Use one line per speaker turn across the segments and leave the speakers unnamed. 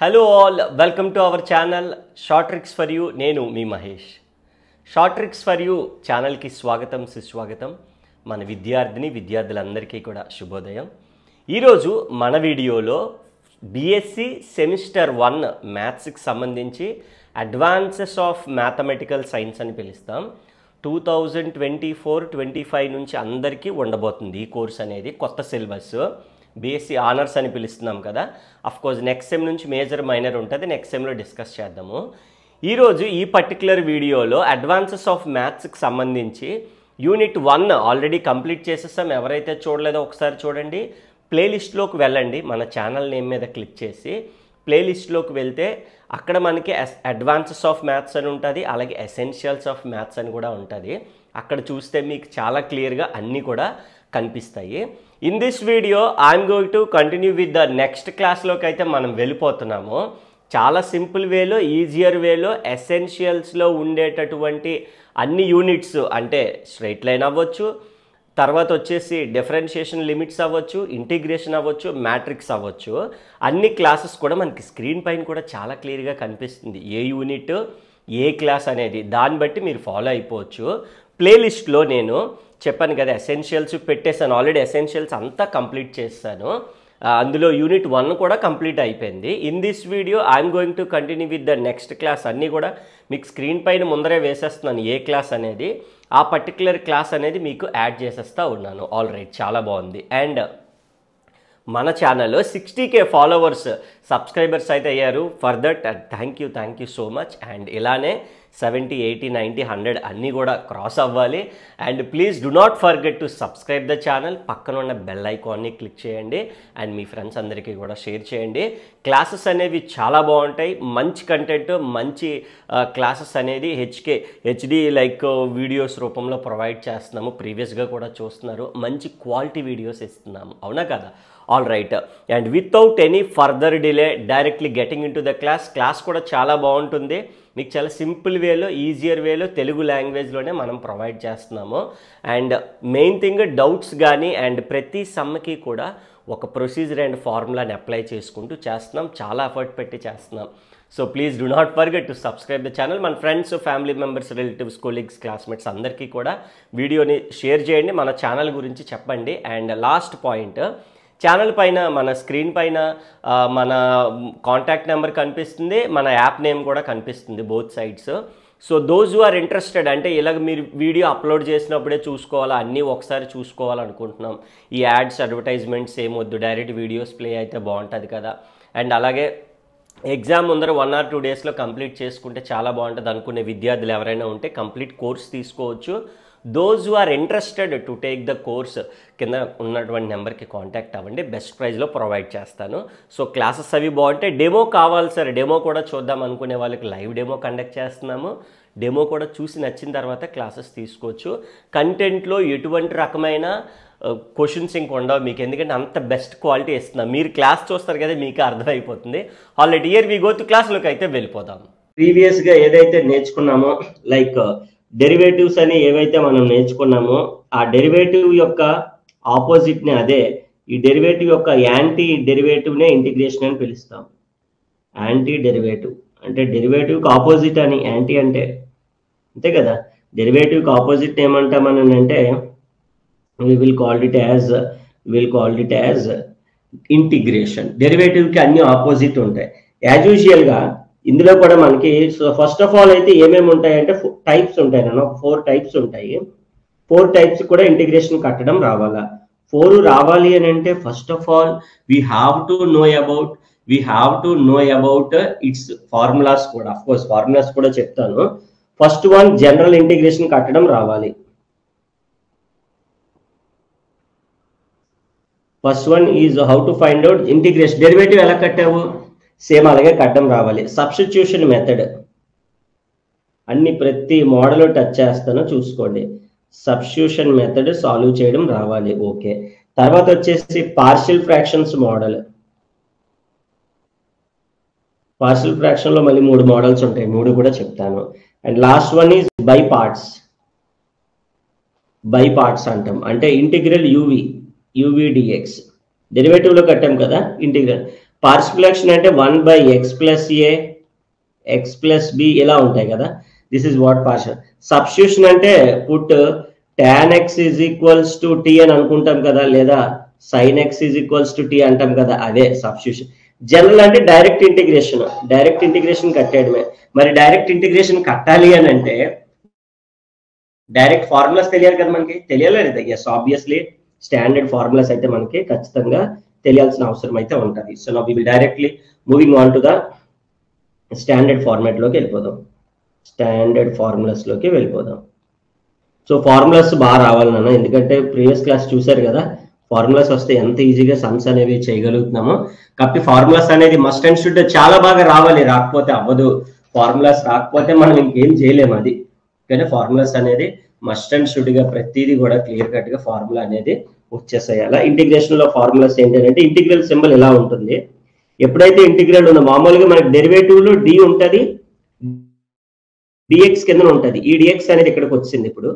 Hello all, welcome to our channel short tricks for you. నేను మీ Mahesh. Short tricks for you ఛానల్కి స్వాగతం, సుస్వాగతం. మన విద్యార్థులందరికీ కూడా శుభోదయం. ఈరోజు మన వీడియోలో బీఎస్సీ సెమిస్టర్ 1 మ్యాథ్స్కి సంబంధించి అడ్వాన్సెస్ ఆఫ్ మ్యాథమెటికల్ సైన్స్ అని పిలుస్తాం. 2024-25 నుంచి అందరికీ ఉండబోతుంది ఈ కోర్స్ అనేది. కొత్త సిలబస్ బీఎస్సీ ఆనర్స్ అని పిలుస్తున్నాం కదా. అఫ్కోర్స్ నెక్స్ట్ సెమ్ నుంచి మేజర్ మైనర్ ఉంటుంది, నెక్స్ట్ సెమ్లో డిస్కస్ చేద్దాము. ఈరోజు ఈ పర్టికులర్ వీడియోలో అడ్వాన్సెస్ ఆఫ్ మ్యాథ్స్కి సంబంధించి యూనిట్ 1 ఆల్రెడీ కంప్లీట్ చేసేస్తాం. ఎవరైతే చూడలేదో ఒకసారి చూడండి. ప్లేలిస్ట్లోకి వెళ్ళండి, మన ఛానల్ నేమ్ మీద క్లిక్ చేసి ప్లేలిస్ట్లోకి వెళ్తే అక్కడ మనకి అడ్వాన్సెస్ ఆఫ్ మ్యాథ్స్ అని ఉంటుంది, అలాగే ఎసెన్షియల్స్ ఆఫ్ మ్యాథ్స్ అని కూడా ఉంటుంది. అక్కడ చూస్తే మీకు చాలా క్లియర్గా అన్నీ కూడా కనిపిస్తాయి. In this video I'm going to continue with the next క్లాస్లోకి అయితే మనం వెళ్ళిపోతున్నాము. చాలా సింపుల్ వేలో, ఈజియర్ వేలో ఎసెన్షియల్స్లో ఉండేటటువంటి అన్ని యూనిట్స్, అంటే స్ట్రైట్ లైన్ అవ్వచ్చు, తర్వాత వచ్చేసి డిఫరెన్షియేషన్ లిమిట్స్ అవ్వచ్చు, ఇంటిగ్రేషన్ అవ్వచ్చు, మ్యాట్రిక్స్ అవ్వచ్చు, అన్ని క్లాసెస్ కూడా మనకి స్క్రీన్ పైన కూడా చాలా క్లియర్గా కనిపిస్తుంది. ఏ యూనిట్ ఏ క్లాస్ అనేది దాన్ని బట్టి మీరు ఫాలో అయిపోవచ్చు. ప్లేలిస్ట్లో నేను చెప్పాను కదా ఎసెన్షియల్స్ పెట్టేశాను, ఆల్రెడీ ఎసెన్షియల్స్ అంతా కంప్లీట్ చేస్తాను. అందులో యూనిట్ 1 కూడా కంప్లీట్ అయిపోయింది. In this video I'm going to continue with the next class. అన్నీ కూడా మీకు స్క్రీన్ పైన ముందరే వేసేస్తున్నాను ఏ క్లాస్ అనేది. ఆ పర్టికులర్ క్లాస్ అనేది మీకు యాడ్ చేసేస్తూ ఉన్నాను. ఆల్ రైట్, చాలా బాగుంది. అండ్ మన ఛానల్లో 60K ఫాలోవర్స్, సబ్స్క్రైబర్స్ అయితే అయ్యారు. For that thank you so much. And ఇలానే 70, 80, 90, 100 అన్నీ కూడా క్రాస్ అవ్వాలి. And please do not forget to subscribe the channel. పక్కన ఉన్న బెల్ ఐకాన్ని క్లిక్ చేయండి అండ్ మీ ఫ్రెండ్స్ అందరికీ కూడా షేర్ చేయండి. క్లాసెస్ అనేవి చాలా బాగుంటాయి, మంచి కంటెంట్, మంచి క్లాసెస్ అనేది హెచ్డి లైక్ వీడియోస్ రూపంలో ప్రొవైడ్ చేస్తున్నాము. ప్రీవియస్గా కూడా చూస్తున్నారు, మంచి క్వాలిటీ వీడియోస్ ఇస్తున్నాము, అవునా కదా? All right, and without any further delay directly getting in to the class కూడా చాలా బాగుంటుంది. మీకు చాలా సింపుల్ వేలో, ఈజియర్ వేలో, తెలుగు లాంగ్వేజ్లోనే మనం ప్రొవైడ్ చేస్తున్నాము. అండ్ మెయిన్ థింగ్ డౌట్స్ కానీ అండ్ ప్రతి సమ్కి కూడా ఒక ప్రొసీజర్ అండ్ ఫార్ములాని అప్లై చేసుకుంటూ చేస్తున్నాం. చాలా ఎఫర్ట్ పెట్టి చేస్తున్నాం. So please do not forget to subscribe the channel. మన friends, family members, relatives, colleagues, classmates అందరికీ కూడా వీడియోని షేర్ చేయండి, మన ఛానల్ గురించి చెప్పండి. అండ్ లాస్ట్ పాయింట్, ఛానల్ పైన మన స్క్రీన్ పైన మన కాంటాక్ట్ నెంబర్ కనిపిస్తుంది, మన యాప్ నేమ్ కూడా కనిపిస్తుంది, both sides. So those who are interested, అంటే ఇలాగ మీరు వీడియో అప్లోడ్ చేసినప్పుడే చూసుకోవాలా, అన్నీ ఒకసారి చూసుకోవాలనుకుంటున్నాం, ఈ యాడ్స్, అడ్వర్టైజ్మెంట్స్ ఏమొద్దు, డైరెక్ట్ వీడియోస్ ప్లే అయితే బాగుంటుంది కదా. అండ్ అలాగే ఎగ్జామ్ ముందర 1 or 2 డేస్లో కంప్లీట్ చేసుకుంటే చాలా బాగుంటుంది అనుకునే విద్యార్థులు ఎవరైనా ఉంటే కంప్లీట్ కోర్స్ తీసుకోవచ్చు. Those who are interested to take the course కింద ఉన్నటువంటి నెంబర్కి కాంటాక్ట్ అవ్వండి, బెస్ట్ ప్రైస్లో ప్రొవైడ్ చేస్తాను. సో క్లాసెస్ అవి బాగుంటాయి. డెమో కావాలి సార్, డెమో కూడా చూద్దాం అనుకునే వాళ్ళకి లైవ్ డెమో కండక్ట్ చేస్తున్నాము. డెమో కూడా చూసి నచ్చిన తర్వాత క్లాసెస్ తీసుకోవచ్చు. కంటెంట్లో ఎటువంటి రకమైన క్వశ్చన్స్ ఇంక ఉండవు మీకు, ఎందుకంటే అంత బెస్ట్ క్వాలిటీ ఇస్తున్నాం. మీరు క్లాస్ చూస్తారు కదా, మీకు అర్థమైపోతుంది. Already here we go to క్లాస్లోకి అయితే వెళ్ళిపోదాం. ప్రీవియస్గా ఏదైతే నేర్చుకున్నామో, లైక్ డెరివేటివ్స్ అని ఏవైతే మనం నేర్చుకున్నామో, ఆ డెరివేటివ్ యొక్క ఆపోజిట్ని, అదే ఈ డెరివేటివ్ యొక్క యాంటీ డెరివేటివ్నే ఇంటిగ్రేషన్ అని పిలుస్తాం. యాంటీ డెరివేటివ్ అంటే డెరివేటివ్కి ఆపోజిట్ అని, యాంటీ అంటే అంతే కదా. డెరివేటివ్కి ఆపోజిట్ ఏమంటామని అంటే we will call it as integration. డెరివేటివ్కి అన్ని ఆపోజిట్ ఉంటాయి యాజ్ యూజువల్గా. ఇందులో కూడా మనకి సో ఫస్ట్ ఆఫ్ ఆల్ అయితే ఏమేమి ఉంటాయంటే టైప్స్ ఉంటాయి, నన్ను 4 టైప్స్ ఉంటాయి. 4 టైప్స్ కూడా ఇంటిగ్రేషన్ కట్టడం రావాలా. 4 రావాలి అని అంటే first of all we have to know about it's formulas కూడా. అఫ్ కోర్స్ ఫార్ములాస్ కూడా చెప్తాను. ఫస్ట్ వన్, జనరల్ ఇంటిగ్రేషన్ కట్టడం రావాలి. First one is how to find out integration. Derivative ఎలా కట్టావు, సేమ్ అలాగే కట్టడం రావాలి. సబ్స్టిట్యూషన్ మెథడ్ అన్ని ప్రతి మోడల్ టచ్ చేస్తానో చూసుకోండి. సబ్స్టిట్యూషన్ మెథడ్ సాల్వ్ చేయడం రావాలి. ఓకే, తర్వాత వచ్చేసి partial fractions model. Partial fraction లో మళ్ళీ 3 మోడల్స్ ఉంటాయి, 3 కూడా చెప్తాను. And last one is by parts అంటాం, అంటే ఇంటిగ్రల్ యూవి డిఎక్స్. డెరివేటివ్ లో కట్టాం కదా ఇంటిగ్రల్. పార్షియల్ ఫ్రాక్షన్ అంటే 1/x plus A x plus B ఇలా ఉంటాయి కదా. This is what partial. Substitution అంటే put tan x is equals to T అని అనుకుంటాం కదా, లేదా sin x is equals to T అంటాం కదా, అదే సబ్స్టిట్యూషన్. జనరల్ అంటే డైరెక్ట్ ఇంటిగ్రేషన్ కట్టేయడమే. మరి డైరెక్ట్ ఇంటిగ్రేషన్ కట్టాలి అని అంటే డైరెక్ట్ ఫార్ములాస్ తెలియాలి కదా మనకి, తెలియాలి లేదా? ఎస్, ఆబ్వియస్లీ స్టాండర్డ్ ఫార్ములాస్ అయితే మనకి ఖచ్చితంగా తెలియాల్సిన అవసరం అయితే ఉంటుంది. So now we will directly moving on to the standard format లోకి వెళ్ళిపోదాం. స్టాండర్డ్ ఫార్ములాస్ లోకి వెళ్ళిపోదాం. సో ఫార్ములాస్ బాగా రావాలి నాన్న, ఎందుకంటే ప్రీవియస్ క్లాస్ చూసారు కదా, ఫార్ములాస్ వస్తే ఎంత ఈజీగా సమ్స్ అనేవి చేయగలుగుతున్నామో. కాబట్టి ఫార్ములాస్ అనేది మస్ట్ అండ్ షుడ్ చాలా బాగా రావాలి, రాకపోతే అవ్వదు. ఫార్ములాస్ రాకపోతే మనం ఇంకేం చేయలేము. అది కానీ ఫార్ములాస్ అనేది మస్ట్ అండ్ షుడ్ గా ప్రతిదీ కూడా క్లియర్ కట్ గా ఫార్ములా అనేది వచ్చేసేయాలి. ఇంటిగ్రేషన్ లో ఫార్ములాస్ ఏంటంటే ఇంటిగ్రల్ సింబల్ ఎలా ఉంటుంది, ఎప్పుడైతే ఇంటిగ్రల్ ఉన్న మామూలుగా మనకి డెరివేటివ్ లో డి ఉంటుంది, డిఎక్స్ కింద ఉంటుంది. ఈ డిఎక్స్ అనేది ఇక్కడికి వచ్చింది. ఇప్పుడు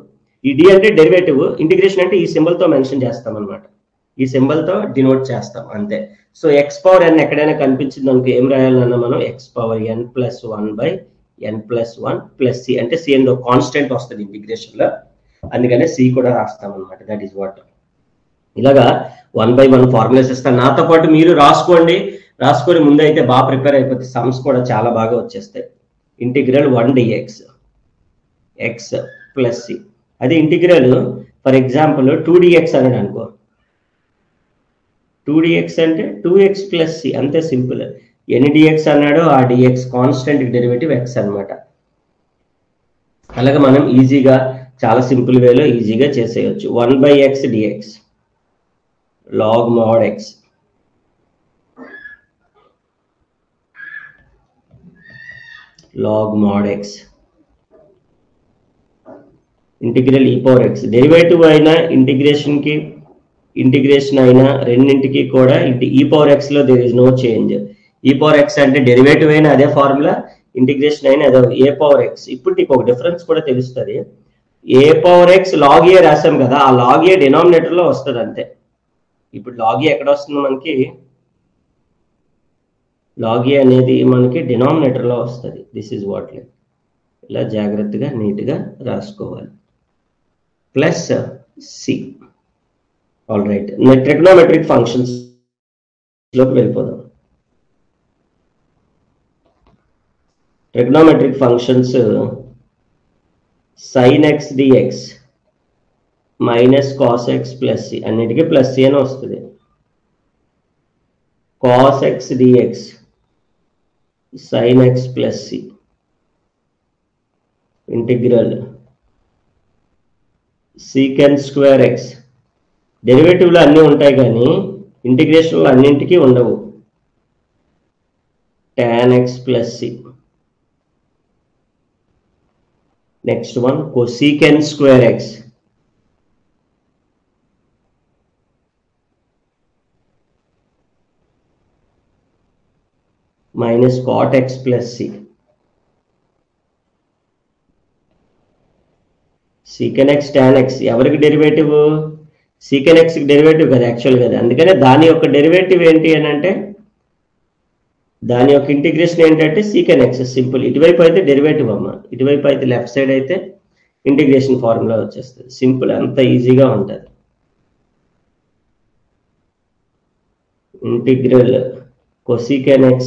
ఈ డి అంటే డెరివేటివ్, ఇంటిగ్రేషన్ అంటే ఈ సింబల్ తో మెన్షన్ చేస్తాం అనమాట, ఈ సింబల్ తో డినోట్ చేస్తాం అంతే. సో ఎక్స్ పవర్ ఎన్ ఎక్కడైనా కనిపించింది అనుకో ఏం రాయాలన్నా మనం x power n plus 1/n plus 1 plus C, అంటే సి అని కాన్స్టెంట్ వస్తుంది ఇంటిగ్రేషన్ లో, అందుకనే సి కూడా రాస్తాం అనమాట. That is what. ఇలాగా 1/1 ఫార్ములాస్ ఇస్తాను, నాతో పాటు మీరు రాసుకొని ముందు అయితే బాగా ప్రిపేర్ అయిపోతే సమ్స్ కూడా చాలా బాగా వచ్చేస్తాయి. Integral 1 dx x plus c, అదే ఇంటిగ్రల్ ఫర్ ఎగ్జాంపుల్ 2dx అన్నాడు అనుకో, 2dx అంటే 2x ప్లస్ సి, అంతే సింపుల్. ఎన్ని dx అన్నాడో ఆ dx కాన్స్టెంట్ డెరివేటివ్ x అనమాట. అలాగే మనం ఈజీగా చాలా సింపుల్ వేలో ఈజీగా చేసేయచ్చు. 1/x dx log mod x log mod x ఇంటిగ్రల్ e పవర్ x. డెరివేటివ్ అయినా ఇంటిగ్రేషన్ అయినా రెండింటికి కూడా e పవర్ x లో there is no change. e power x అంటే డెరివేటివ్ అయినా అదే ఫార్ములా, ఇంటిగ్రేషన్ అయినా అదే ఏ పవర్ x. ఇప్పుడు నీకు ఒక డిఫరెన్స్ కూడా తెలుస్తుంది. ఏ పవర్ x log a రాసాం కదా, ఆ log a డినామినేటర్ లో వస్తుంది అంతే. ఇప్పుడు log a ఎక్కడ వస్తుంది మనకి, log a అనేది మనకి డినామినేటర్ లో వస్తుంది. This is what. ఇలా జాగ్రత్తగా నీట్గా రాసుకోవాలి. Plus c. All right, trigonometric functions లోకి వెళ్ళిపోదాం. Trigonometric functions sin x dx minus cos x plus c, అన్నిటికీ ప్లస్ సి అని వస్తుంది. cos x dx sin x plus c integral secant square x. Derivative లో అన్నీ ఉంటాయి కానీ ఇంటిగ్రేషన్ లో అన్నింటికీ ఉండవు. tan x plus c. Next one cosecant square x minus cot x plus c. secant x tan x ఎవరికి derivative, secant x కి derivative కదా యాక్చువల్ కదా, అందుకనే దాని యొక్క డెరివేటివ్ ఏంటి అని అంటే దాని యొక్క ఇంటిగ్రేషన్ ఏంటంటే secant x. సింపుల్. ఇటువైపు అయితే డెరివేటివ్ అమ్మ, ఇటువైపు అయితే లెఫ్ట్ సైడ్ అయితే ఇంటిగ్రేషన్ ఫార్ములా వచ్చేస్తుంది. సింపుల్, అంత ఈజీగా ఉంటుంది. Integral cosecant x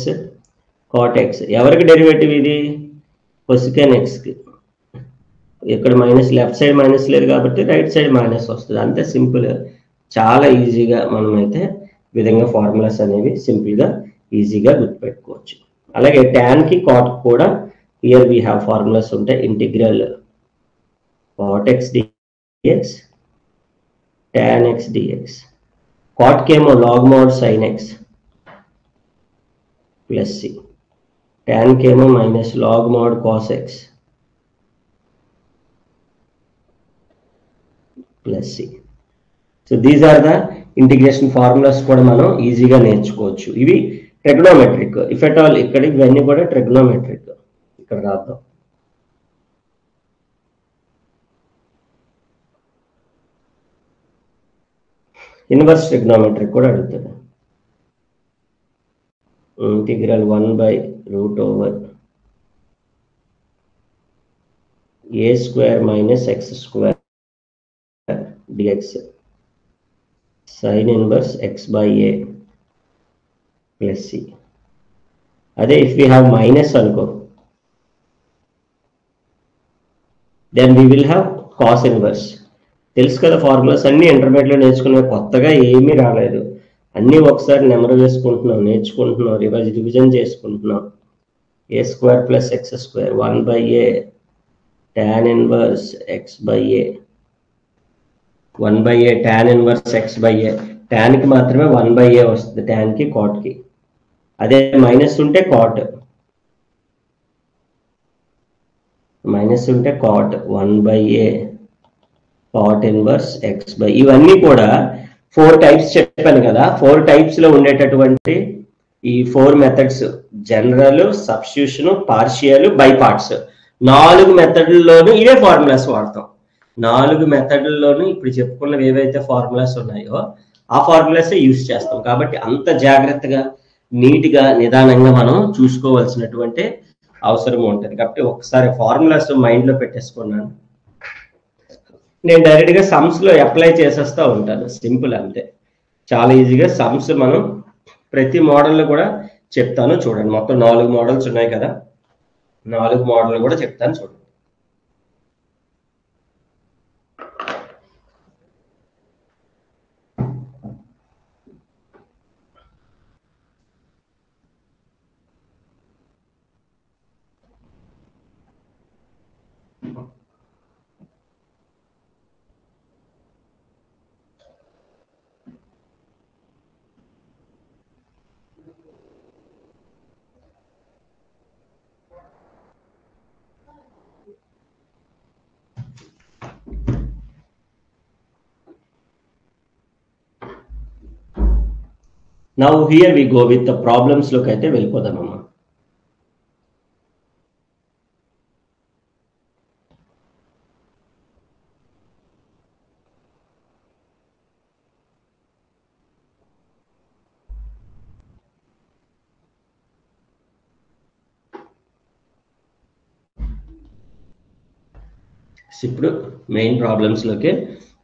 cot x ఎవరికి డెరివేటివ్ ఇది, cosecant x కి. ఇక్కడ మైనస్, లెఫ్ట్ సైడ్ మైనస్ లేదు కాబట్టి రైట్ సైడ్ మైనస్ వస్తుంది, అంతే సింపుల్. చాలా ఈజీగా మనమైతే విధంగా ఫార్ములాస్ అనేవి సింపుల్గా ఈజీగా గుర్తుపెట్టుకోవచ్చు. అలాగే ట్యాన్ కి కాట్ కూడా హియర్ వీ హ్యావ్ ఫార్ములాస్ ఉంటాయి. Integral cot x dx tan x dx, cot కేమో log mod sin x plus C, tan కేమో minus log mod cos x plus C. So these are the integration formulas కూడా మనం ఈజీగా నేర్చుకోవచ్చు. ఇవి trigonometric. If at all ఇక్కడ ఇవన్నీ కూడా ట్రిగ్నోమెట్రిక్. ఇక్కడ రాద్దాం. ఇన్వర్స్ ట్రిగ్నోమెట్రిక్ కూడా అడుగుతుంది. ఇంటిగ్రల్ 1/√ఓవర్ a square minus x square dx sin inverse x by a plus c. అదే if we have minus అనుకో, then we will have cos inverse. తెలుసు కదా ఫార్ములాస్ అన్ని ఇంటర్మీడియట్లో నేర్చుకునే, కొత్తగా ఏమీ రాలేదు, అన్నీ ఒకసారి నెమరు వేసుకుంటున్నాం, నేర్చుకుంటున్నాం, రివిజన్ చేసుకుంటున్నాం. a square plus x square 1/a tan inverse x by a 1/a tan inverse x by a. tan కి మాత్రమే 1/a వస్తుంది, tan కి cot కి. అదే మైనస్ ఉంటే cot, మైనస్ ఉంటే cot 1/a cot inverse x by. ఇవన్నీ కూడా 4 టైప్స్ చెప్పాను కదా. 4 టైప్స్ లో ఉండేటటువంటి ఈ 4 methods, general, substitution, partial, by parts, 4 మెథడ్లలోనూ ఇవే ఫార్ములాస్ వాడతాం. 4 మెథడ్లలోనూ ఇప్పుడు చెప్పుకున్నవి ఏవైతే ఫార్ములాస్ ఉన్నాయో ఆ ఫార్ములాసే యూజ్ చేస్తాం. కాబట్టి అంత జాగ్రత్తగా, నీట్గా, నిదానంగా మనం చూసుకోవాల్సినటువంటి అవసరం ఉంటుంది. కాబట్టి ఒకసారి ఫార్ములాస్ మైండ్లో పెట్టేసుకున్నాను, నేను డైరెక్ట్గా సమ్స్లో అప్లై చేసేస్తూ ఉంటాను. సింపుల్ అంతే, చాలా ఈజీగా సమ్స్ మనం ప్రతి మోడల్లో కూడా చెప్తాను. చూడండి, మొత్తం 4 మోడల్స్ ఉన్నాయి కదా, 4 మోడల్ కూడా చెప్తాను చూడండి. Now here we go with the problems look అయితే వెళ్ళిపోదామమ్మా. ఇప్పుడు మెయిన్ ప్రాబ్లమ్స్ లోకి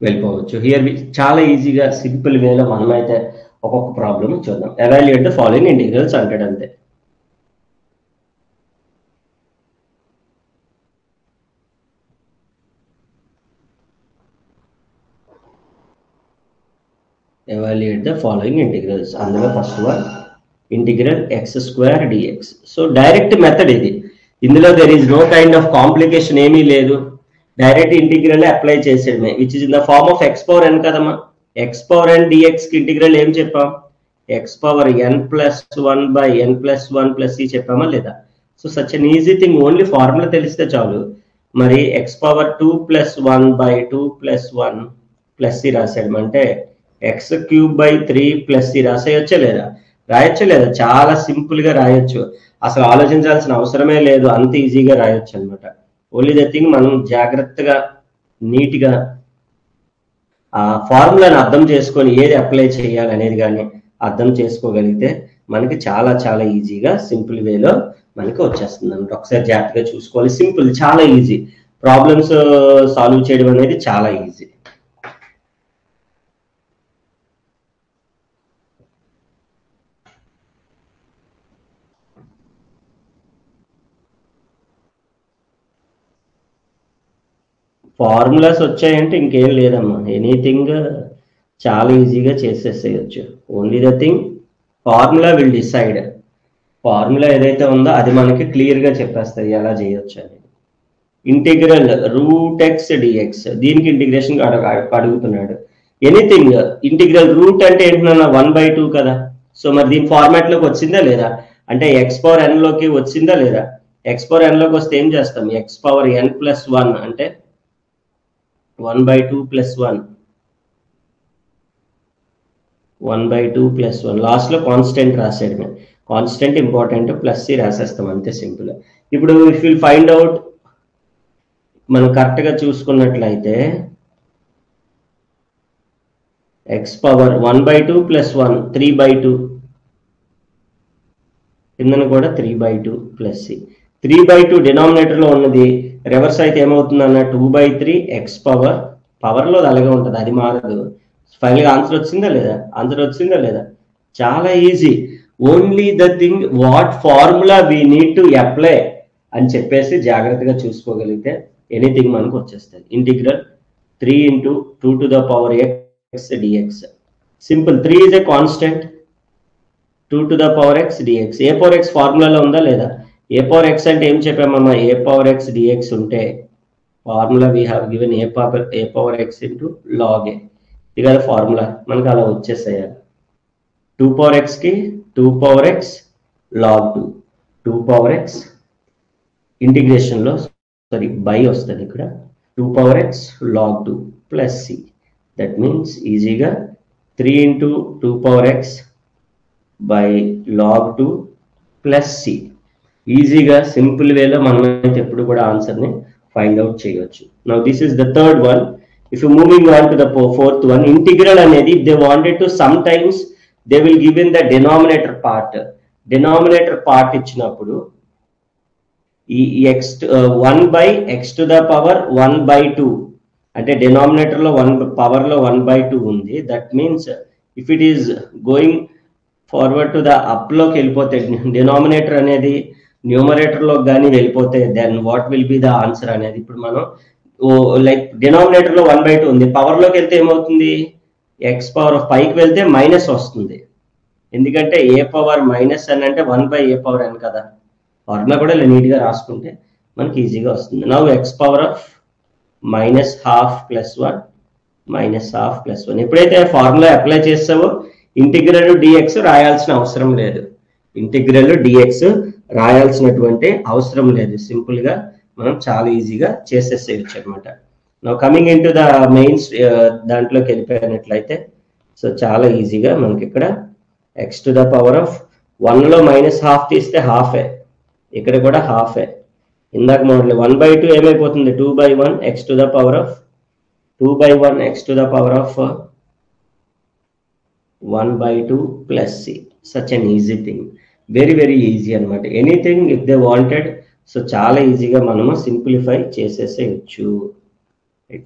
వెళ్ళిపోవచ్చు. హియర్ చాలా ఈజీగా సింపుల్ వేలో మనమైతే ఒక్కొక్క ప్రాబ్లమ్ చూద్దాం. ఎవాల్యుయేట్ ద ఫాలోయింగ్ ఇంటిగ్రల్స్ అంటాడు అంతే. ఎవాల్యుయేట్ ద ఫాలోయింగ్ ఇంటిగ్రల్స్, అందులో first one integral x² dx. So direct method ఇది, ఇందులో there is no kind of complication ఏమీ లేదు, డైరెక్ట్ ఇంటిగ్రల్ అప్లై చేసేయడమే, which is in the form of x⁴n కదమ్మా. x⁴n dx కి ఇంటిగ్రల్ ఏం చెప్పాం, x⁴n+1/n+1 c చెప్పామా లేదా. So such an easy thing, only formula తెలిస్తే చాలు. మరి x⁴2+1/2+1 c రాసాడు అంటే x³ / 3 c రాసేయచ్చా లేదా, రాయొచ్చా లేదా. చాలా సింపుల్ గా రాయొచ్చు, అసలు ఆలోచించాల్సిన అవసరమే లేదు, అంత ఈజీగా రాయొచ్చు అనమాట. ఓన్లీ ద థింగ్ మనం జాగ్రత్తగా నీట్గా ఆ ఫార్ములాని అర్థం చేసుకొని ఏది అప్లై చేయాలి అనేది కానీ అర్థం చేసుకోగలిగితే మనకి చాలా చాలా ఈజీగా సింపుల్ వేలో మనకి వచ్చేస్తుంది అనమాట. ఒకసారి జాగ్రత్తగా చూసుకోవాలి, సింపుల్, చాలా ఈజీ. ప్రాబ్లమ్స్ సాల్వ్ చేయడం అనేది చాలా ఈజీ. ఫార్ములాస్ వచ్చాయంటే ఇంకేం లేదమ్మా, ఎనీథింగ్ చాలా ఈజీగా చేసేసేయచ్చు. Only the thing formula will decide, formula ఏదైతే ఉందో అది మనకి క్లియర్గా చెప్పేస్తుంది ఎలా చేయొచ్చు అనేది. ఇంటిగ్రల్ √x dx, దీనికి ఇంటిగ్రేషన్ అడుగుతున్నాడు. ఎనీథింగ్ ఇంటిగ్రల్ రూట్ అంటే ఏంటన్నా 1/2 కదా. సో మరి దీని ఫార్మాట్ లోకి వచ్చిందా లేదా అంటే x⁴n లోకి వచ్చిందా లేదా. x⁴n లోకి వస్తే ఏం చేస్తాం, x⁴n+1 అంటే 1/2+1 1/2+1 లాస్ట్ లో కాన్స్టెంట్ రాసేయడమే, కాన్స్టెంట్ ఇంపార్టెంట్ ప్లస్ c రాసేస్తాం అంతే, సింపుల్. ఇప్పుడు ఇఫ్ విల్ ఫైండ్ అవుట్, మనం కరెక్ట్ గా చూసుకున్నట్లయితే x⁴ 1/2+1 3/2 కిందన కూడా 3/2 ప్లస్ సి. 3/2 డినామినేటర్లో ఉన్నది రివర్స్ అయితే ఏమవుతుందన్న 2/3 ఎక్స్ పవర్లో అలాగే ఉంటుంది, అది మారదు. ఫైనల్గా ఆన్సర్ వచ్చిందా లేదా? చాలా easy. Only the thing what formula we need to apply అని చెప్పేసి జాగ్రత్తగా చూసుకోగలిగితే ఎనీథింగ్ మనకు వచ్చేస్తుంది. Integral 3 × 2⁻x dx. Simple. 3 is a constant, 2⁻x dx. a⁻x ఫార్ములాలో ఉందా లేదా? a⁻x అంటే ఏం చెప్పామమ్మా? a⁻x dx ఉంటే formula we have given a⁻x × log a. ఇది కదా ఫార్ములా, మనకు అలా వచ్చేసేయాలి. 2⁻x కి 2⁻x log 2, 2⁻x ఇంటిగ్రేషన్లో బై వస్తుంది ఇక్కడ, 2⁻x log 2 plus C. That means ఈజీగా 3 × 2⁻x by log 2 plus C. ఈజీగా సింపుల్ వేలో మనమైతే ఎప్పుడు కూడా ఆన్సర్ని ఫైండ్ అవుట్ చేయవచ్చు. Now this is the third one. If you moving on to the fourth one, integral అనేది they wanted to some times they will give in the denominator part ఇచ్చినప్పుడు ఈ x 1/x⁻1/2 అంటే డినామినేటర్లో 1 పవర్లో 1/2 ఉంది. That means if it is going forward to the అప్లోకి వెళ్ళిపోతే, denominator అనేది న్యూమరేటర్లోకి కానీ వెళ్ళిపోతే, then what will be the answer అనేది ఇప్పుడు మనం లైక్ డినామినేటర్లో 1/2 ఉంది, పవర్లోకి వెళ్తే ఏమవుతుంది? ఎక్స్ పవర్ పైకి వెళ్తే మైనస్ వస్తుంది, ఎందుకంటే ఏ పవర్ మైనస్ అని అంటే 1/a⁻n కదా. ఫార్ములా కూడా ఇలా నీట్గా రాసుకుంటే మనకి ఈజీగా వస్తుంది. Now X power of -½ + 1 -½ + 1. ఎప్పుడైతే ఫార్ములా అప్లై చేస్తావో ఇంటిగ్రల్ dx రాయాల్సిన అవసరం లేదు, రాయాల్సినటువంటి అవసరం లేదు. సింపుల్గా మనం చాలా ఈజీగా చేసేసేయచ్చు అనమాట. Now coming in to the mains దాంట్లోకి వెళ్ళిపోయినట్లయితే, సో చాలా ఈజీగా మనకి ఇక్కడ x⁻1లో -½ తీస్తే హాఫే, ఇక్కడ కూడా హాఫే. ఇందాక మోడల్ 1/2 ఏమైపోతుంది? 2/1 x⁻1/2 plus C. Such an easy thing, very very easy అనమాట. Anything if they wanted, so చాలా ఈజీగా మనము సింప్లిఫై చేసేసేయచ్చు.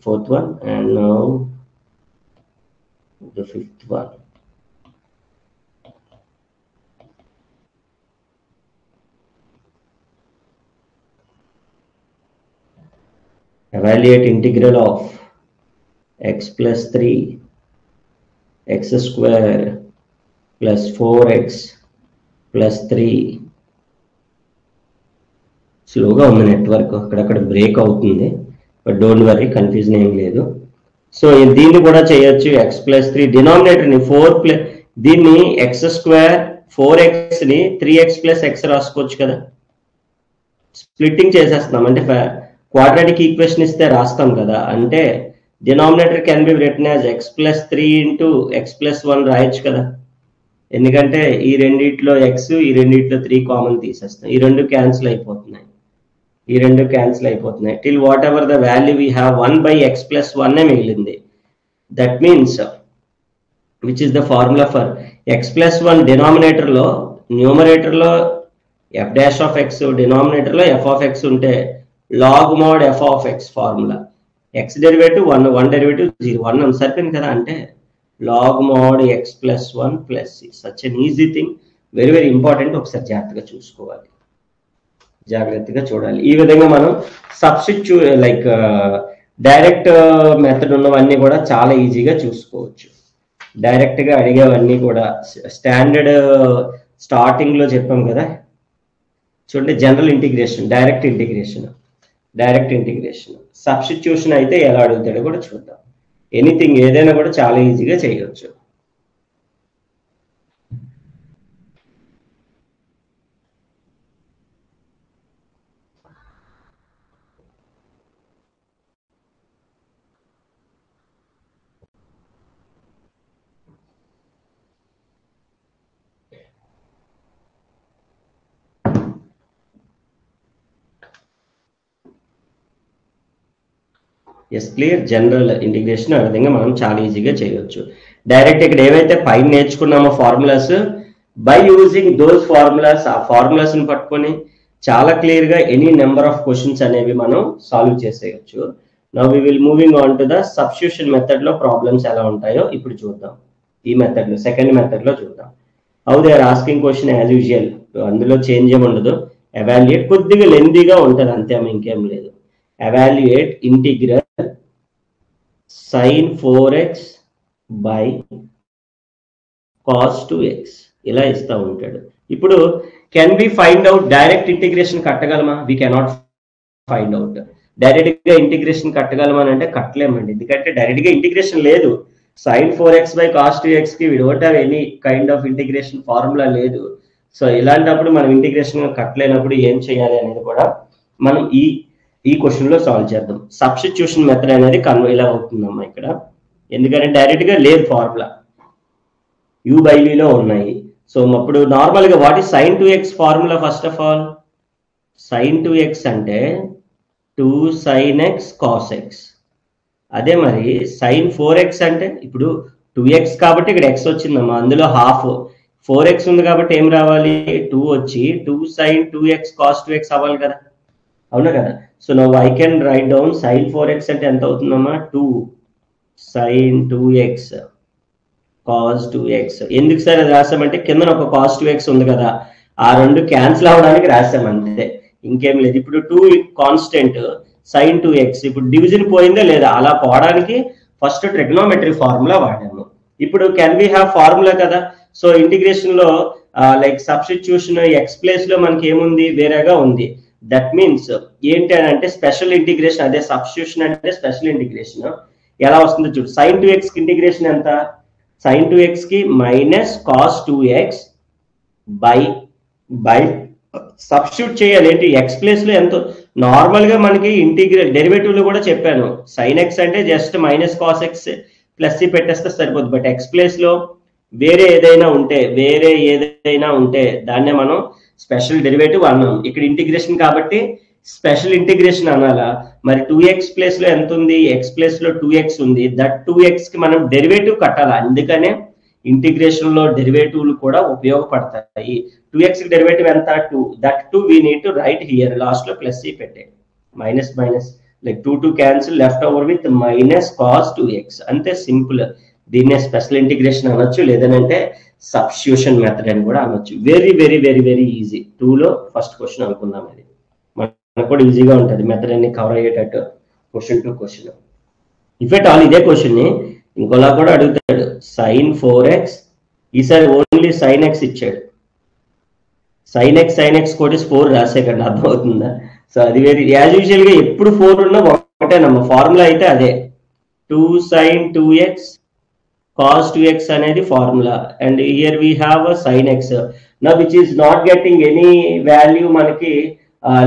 Fourth one and now the fifth one. Evaluate integral of x + 3 x² + 4x + 3. స్లోగా ఉంది నెట్వర్క్, అక్కడక్కడ break అవుతుంది, but don't worry, confusion ఏం లేదు. సో దీన్ని కూడా చేయొచ్చు. x + 3 డినామినేటర్ని 4 దీన్ని x² 4xని 3x + x రాసుకోవచ్చు కదా. స్ప్లిట్టింగ్ చేసేస్తున్నాం అంటే క్వాడ్రాటిక్ ఈక్వేషన్ ఇస్తే రాస్తాం కదా, అంటే denominator can be written as x + 3 × x + 1 రాయొచ్చు కదా. ఎందుకంటే ఈ రెండిట్లో x, ఈ రెండిట్లో 3 కామన్ తీసేస్తాం, ఈ రెండు క్యాన్సిల్ అయిపోతున్నాయి, till what ever the value we have 1/x + 1 మిగిలింది. That means which is the formula for x + 1 డినామినేటర్లో, న్యూమరేటర్లో f'(x), డినామినేటర్లో f(x) ఉంటే log mod f(x) formula, x derivative 1, 1 derivative 0, 1 సరిపోయింది కదా. అంటే log mod x + 1 + c. Such an easy thing, very very important. ఒకసారి జాగ్రత్తగా చూడాలి. ఈ విధంగా మనం సబ్స్టిట్యూట్ లైక్ డైరెక్ట్ మెథడ్ ఉన్నవన్నీ కూడా చాలా ఈజీగా చూసుకోవచ్చు. డైరెక్ట్గా అడిగేవన్నీ కూడా స్టాండర్డ్ స్టార్టింగ్లో చెప్పాం కదా. చూడండి, general integration, direct integration, substitution అయితే ఎలా అడుగుతాడో కూడా చూద్దాం. ఎనీథింగ్ ఏదైనా కూడా చాలా ఈజీగా చేయవచ్చు. Yes clear. జనరల్ ఇంటిగ్రేషన్ ఆ విధంగా మనం చాలా ఈజీగా చేయవచ్చు. డైరెక్ట్ ఇక్కడ ఏవైతే పైన నేర్చుకున్నామో formulas, by using those formulas, ఆ ఫార్ములాస్ ని పట్టుకొని చాలా క్లియర్ గా ఎనీ నెంబర్ ఆఫ్ క్వశ్చన్స్ అనేవి మనం సాల్వ్ చేసేయచ్చు. Now we will moving on to the substitution method లో ప్రాబ్లమ్స్ ఎలా ఉంటాయో ఇప్పుడు చూద్దాం. ఈ మెథడ్ లో సెకండ్ మెథడ్ లో చూద్దాం. How they are asking question as usual, అందులో చేంజ్ ఏమి ఉండదు. ఎవాల్యుయేట్ కొద్దిగా లెందీగా ఉంటుంది అంతే, ఇంకేం లేదు. Evaluate integral sin 4x by cos 2x ఇలా ఇస్తా ఉంటాడు. ఇప్పుడు can be find out direct integration కట్టగలమా? We cannot find out. Direct గా ఇంటిగ్రేషన్ కట్టగలమా అంటే కట్టలేమండి, ఎందుకంటే డైరెక్ట్ గా ఇంటిగ్రేషన్ లేదు. sin 4x by cos 2x కి we don't have any kind of integration formula లేదు. సో ఇలాంటప్పుడు మనం ఇంటిగ్రేషన్ కట్టలేనప్పుడు ఏం చేయాలి అనేది కూడా మనం ఈ క్వశ్చన్ లో సాల్వ్ చేద్దాం. సబ్స్టిట్యూషన్ మెథడ్ అనేది ఇలా అవుతుందమ్మా ఇక్కడ, ఎందుకంటే డైరెక్ట్ గా లేదు ఫార్ములా, u by v లో ఉన్నాయి. సో అప్పుడు నార్మల్ గా what is sin 2x formula? First of all sin 2x అంటే 2 sin x cos x. అదే మరి sin 4x అంటే ఇప్పుడు 2x కాబట్టి ఇక్కడ x వచ్చిందమ్మా, అందులో హాఫ్ 4x ఉంది కాబట్టి ఏం రావాలి? 2 వచ్చి 2 sin 2x cos 2x అవ్వాలి కదా, అవునా కదా? So now I can write down sin 4x అంటే ఎంత అవుతుందమ్మా? 2 sin 2x cos 2x. ఎందుకు సార్ అది రాసామంటే కింద ఒక cos 2x ఉంది కదా, ఆ రెండు క్యాన్సిల్ అవడానికి రాసాం అంతే, ఇంకేం లేదు. ఇప్పుడు 2 కాన్స్టెంట్ sin 2x, ఇప్పుడు డివిజన్ పోయిందా లేదా అలా పోవడానికి ఫస్ట్ ట్రిగ్నోమెట్రీ ఫార్ములా వాడాము. ఇప్పుడు కెన్ వి హ్యావ్ ఫార్ములా కదా, సో ఇంటిగ్రేషన్ లో లైక్ సబ్స్టిట్యూషన్ ఎక్స్ ప్లేస్ లో మనకి ఏముంది? వేరేగా ఉంది. దట్ మీన్స్ ఏంటి అని అంటే స్పెషల్ ఇంటిగ్రేషన్, అదే సబ్స్టిట్యూషన్ అంటే స్పెషల్ ఇంటిగ్రేషన్. ఎలా వస్తుందో చూడు. sin 2x కి ఇంటిగ్రేషన్ ఎంత? sin 2x కి minus cos 2x by substitute చేయాలి. ఏంటి? ఎక్స్ ప్లేస్ లో ఎంతో నార్మల్ గా మనకి ఇంటిగ్రేట్ డెరివేటివ్ లో కూడా చెప్పాను, sin x అంటే just minus cos x plus c పెట్టేస్తే సరిపోతుంది. బట్ ఎక్స్ ప్లేస్ లో వేరే ఏదైనా ఉంటే దాన్నే మనం స్పెషల్ డెరివేటివ్ అన్నాం. ఇక్కడ ఇంటిగ్రేషన్ కాబట్టి స్పెషల్ ఇంటిగ్రేషన్ అనాలా? మరి 2x ప్లేస్ లో ఎంత ఉంది? ఎక్స్ ప్లేస్ లో 2x ఉంది, దట్ 2x కి మనం డెరివేటివ్ కట్టాలి. అందుకనే ఇంటిగ్రేషన్ లో డెరివేటివ్లు కూడా ఉపయోగపడతాయి. 2x కి డెరివేటివ్ ఎంత? 2. That 2 we need to write here, last లో ప్లస్ సి పెట్టే, minus like 2 cancel, left over with minus cos 2x. అంతే, సింపుల్. దీన్నే స్పెషల్ ఇంటిగ్రేషన్ అనొచ్చు, లేదనంటే సబ్స్టిట్యూషన్ మెథడ్ అని కూడా అనొచ్చు. Very very very very easy. 2లో ఫస్ట్ క్వశ్చన్ అనుకుందాం, అది మనకు కూడా ఈజీగా ఉంటుంది మెథడ్ అన్ని కవర్ అయ్యేటట్టు. Question to question if at all ఇదే క్వశ్చన్ ని ఇంకోలా కూడా అడుగుతాడు. sin 4x, ఈసారి ఓన్లీ sin x ఇచ్చాడు. sin x కోటీస్ 4 రాసేకండి, అర్థమవుతుందా? సో అది వేరే, యాజ్ యూజువల్ గా ఎప్పుడు 4 ఉన్నా ఒకటేనమ్మా, ఫార్ములా అయితే అదే. 2 sin 2x cos 2x అనేది formula, and here we have sin x now which is not getting any value. మనకి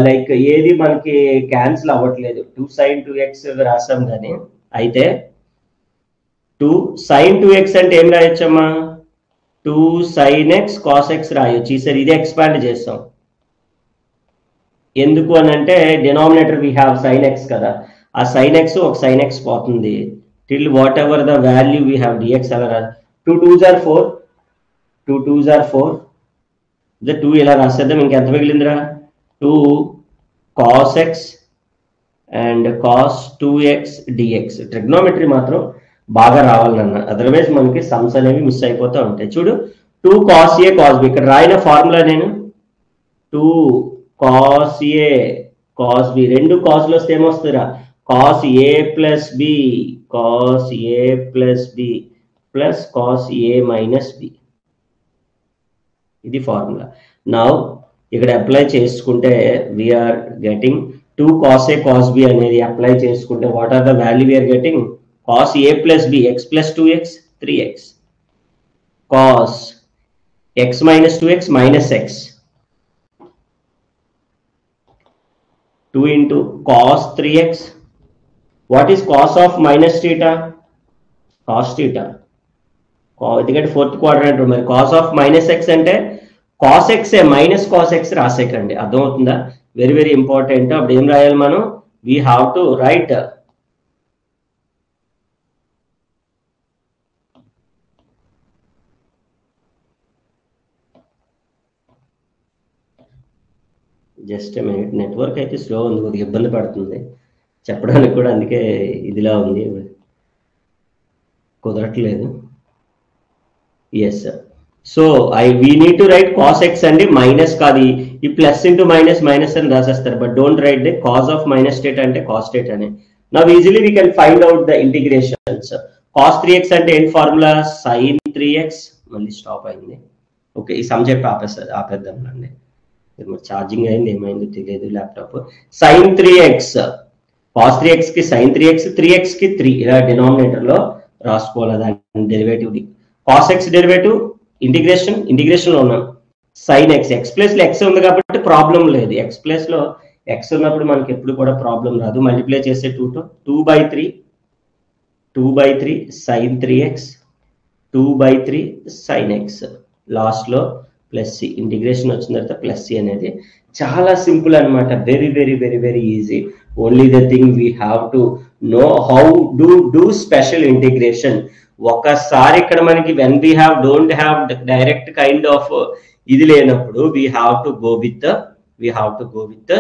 లైక్ ఏది మనకి క్యాన్సిల్ అవ్వట్లేదు. 2 sin 2x రాసాం కానీ, అయితే 2 sin 2x అంటే ఏం రాయొచ్చమ్మా? 2 sin x cos x రాయొచ్చు. ఈసారి ఇది ఎక్స్పాండ్ చేస్తాం. ఎందుకు అని అంటే denominator we have sin x కదా, ఆ sin x ఒక sin x పోతుంది. Till what ever the value we have dx అలా రాదు. 2 2s are 4, 2 2s are 4, 2 ఇలా రాసేద్దాం. ఇంకెంత మిగిలిందిరా? 2 cos x and cos 2x dx. Trigonometry మాత్రం బాగా రావాలన్న, అదర్వైజ్ మనకి సమ్స్ అనేవి మిస్ అయిపోతూ ఉంటాయి. చూడు, 2 cos a cos b, ఇక్కడ రాయిన ఫార్ములా నేను 2 cos a cos b, రెండు కాస్లు వస్తే ఏమొస్తుందిరా? cos a plus b, cos a plus b plus cos a minus b. ఇది ఫార్ములా. నౌ ఇక్కడ అప్లై చేసుకుంటే we are getting 2 cos a cos b అనేది అప్లై చేసుకుంటే what are the value we are getting? cos a plus b, x plus 2x 3x, cos x minus 2x minus x, 2 into cos 3x. What is cos of minus theta? Cos theta. ఎందుకంటే fourth quadrant, మరి cos of minus x అంటే cos x minus cos x రాసేకండి, అర్థమవుతుందా? Very very important. అప్పుడు ఏం రాయాలి మనం? We have to right just minute, network అయితే slow ఉంది, కొద్దిగా ఇబ్బంది పడుతుంది చెప్పడానికి కూడా, అందుకే ఇదిలా ఉంది, కుదరట్లేదు. Yes, so we need to write cos x అండి, మైనస్ కాదు, ఈ ప్లస్ ఇంటూ మైనస్ మైనస్ అని రాసేస్తారు, but don't write the cos of minus state అంటే కాస్ స్టేట్ అని. Now easily we can find out the integrations. Cos 3x అంటే ఏంటి formula, sign 3x, మళ్ళీ స్టాప్ అయింది. ఓకే, ఈ సమ్ చెప్పి ఆపేద్దాం అండి, ఛార్జింగ్ అయింది ఏమైందో తెలియదు laptop. Sign 3x, cos 3x కి సైన్ 3x, 3x కి 3, ఇలా డినామినేటర్ లో రాసుకోవాలి దాని derivative. Cos X derivative integration లో ఉన్నాం, సైన్ ఎక్స్, ఎక్స్ ప్లేస్ లో ఎక్స్ ఉంది కాబట్టి ప్రాబ్లం లేదు, ఎక్స్ ప్లేస్ లో ఎక్స్ ఉన్నప్పుడు మనకి ఎప్పుడు కూడా ప్రాబ్లం రాదు. మల్టిప్లై చేసే 2/3 sine 3x, 2/3 sine x, last లో ప్లస్ సి, ఇంటిగ్రేషన్ వచ్చిన తర్వాత ప్లస్ సి అనేది చాలా సింపుల్ అనమాట, very very very very easy. Only the thing we have to know how do special integration. ఒకసారి ఇక్కడ మనకి when we don't have direct kind of ఇది లేనప్పుడు we have to go with the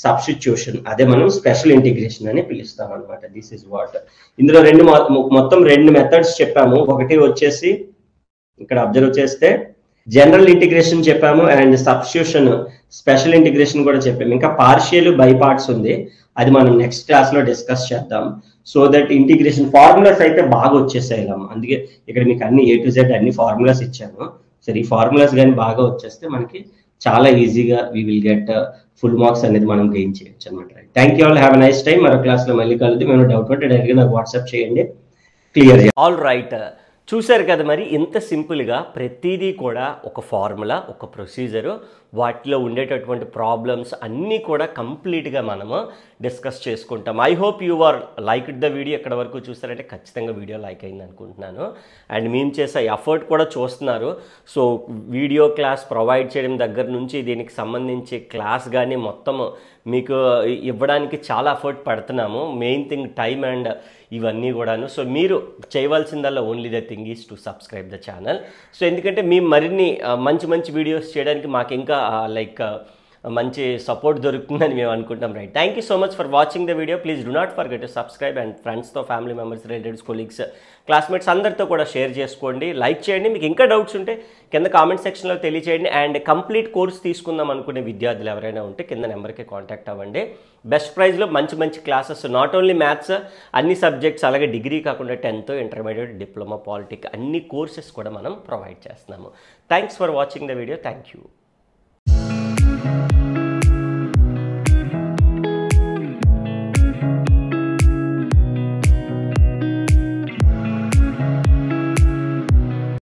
substitution, అదే మనం special integration అని పిలుస్తాం అనమాట. దిస్ ఇస్ వాట్, ఇందులో మొత్తం రెండు మెథడ్స్ చెప్పాము. ఒకటి వచ్చేసి ఇక్కడ అబ్జర్వ్ చేస్తే జనరల్ ఇంటిగ్రేషన్ చెప్పాము, అండ్ సబ్స్టిట్యూషన్ స్పెషల్ ఇంటిగ్రేషన్ కూడా చెప్పాము. ఇంకా పార్షియల్ బై పార్ట్స్ ఉంది, అది మనం నెక్స్ట్ క్లాస్ లో డిస్కస్ చేద్దాం. సో దట్ ఇంటిగ్రేషన్ ఫార్ములాస్ అయితే బాగా వచ్చేసాయి, అందుకే ఇక్కడ మీకు అన్ని A to Z అన్ని ఫార్ములాస్ ఇచ్చాను. సరే, ఈ ఫార్ములాస్ కానీ బాగా వచ్చేస్తే మనకి చాలా ఈజీగా we will get full marks అనేది మనం గెయిన్ చేయొచ్చు అనమాట. Thank you all, have a nice time. మరో క్లాస్ లో మళ్ళీ కలుద్దాం. ఏమైనా డౌట్ ఉంటే డైరెక్ట్గా నాకు వాట్సాప్ చేయండి, క్లియర్ చేయండి. ఆల్ రైట్, చూశారు కదా మరి, ఇంత సింపుల్గా ప్రతిదీ కూడా ఒక ఫార్ములా, ఒక ప్రొసీజరు, వాటిలో ఉండేటటువంటి ప్రాబ్లమ్స్ అన్నీ కూడా కంప్లీట్గా మనము డిస్కస్ చేసుకుంటాం. I hope you are liked the video. ఎక్కడ వరకు చూస్తారంటే ఖచ్చితంగా వీడియో లైక్ అయింది అనుకుంటున్నాను, అండ్ మేము చేసే ఎఫర్ట్ కూడా చూస్తున్నారు. సో వీడియో క్లాస్ ప్రొవైడ్ చేయడం దగ్గర నుంచి దీనికి సంబంధించి క్లాస్ కానీ మొత్తం మీకు ఇవ్వడానికి చాలా ఎఫర్ట్ పడుతున్నాము. మెయిన్ థింగ్ టైం అండ్ ఇవన్నీ కూడాను. సో మీరు చేయవలసిందల్లా only the thing is to subscribe the channel. So ఎందుకంటే మేము మరిన్ని మంచి వీడియోస్ చేయడానికి మాకు ఇంకా మంచి సపోర్ట్ దొరుకుతుందని మేము అనుకుంటాం. Right, thank you so much for watching the video. Please do not forget to subscribe, and ఫ్రెండ్స్తో, family members, relatives, colleagues, classmates అందరితో కూడా షేర్ చేసుకోండి, లైక్ చేయండి. మీకు ఇంకా డౌట్స్ ఉంటే కింద కామెంట్ సెక్షన్లో తెలియచేయండి. అండ్ కంప్లీట్ కోర్స్ తీసుకుందాం అనుకునే విద్యార్థులు ఎవరైనా ఉంటే కింద నెంబర్కి కాంటాక్ట్ అవ్వండి. బెస్ట్ ప్రైజ్లో మంచి క్లాసెస్, నాట్ ఓన్లీ మ్యాథ్స్, అన్ని సబ్జెక్ట్స్, అలాగే డిగ్రీ కాకుండా 10th, ఇంటర్మీడియట్, డిప్లొమా, పాలిటెక్ అన్ని కోర్సెస్ కూడా మనం ప్రొవైడ్ చేస్తున్నాము. Thanks for watching the video. Thank you.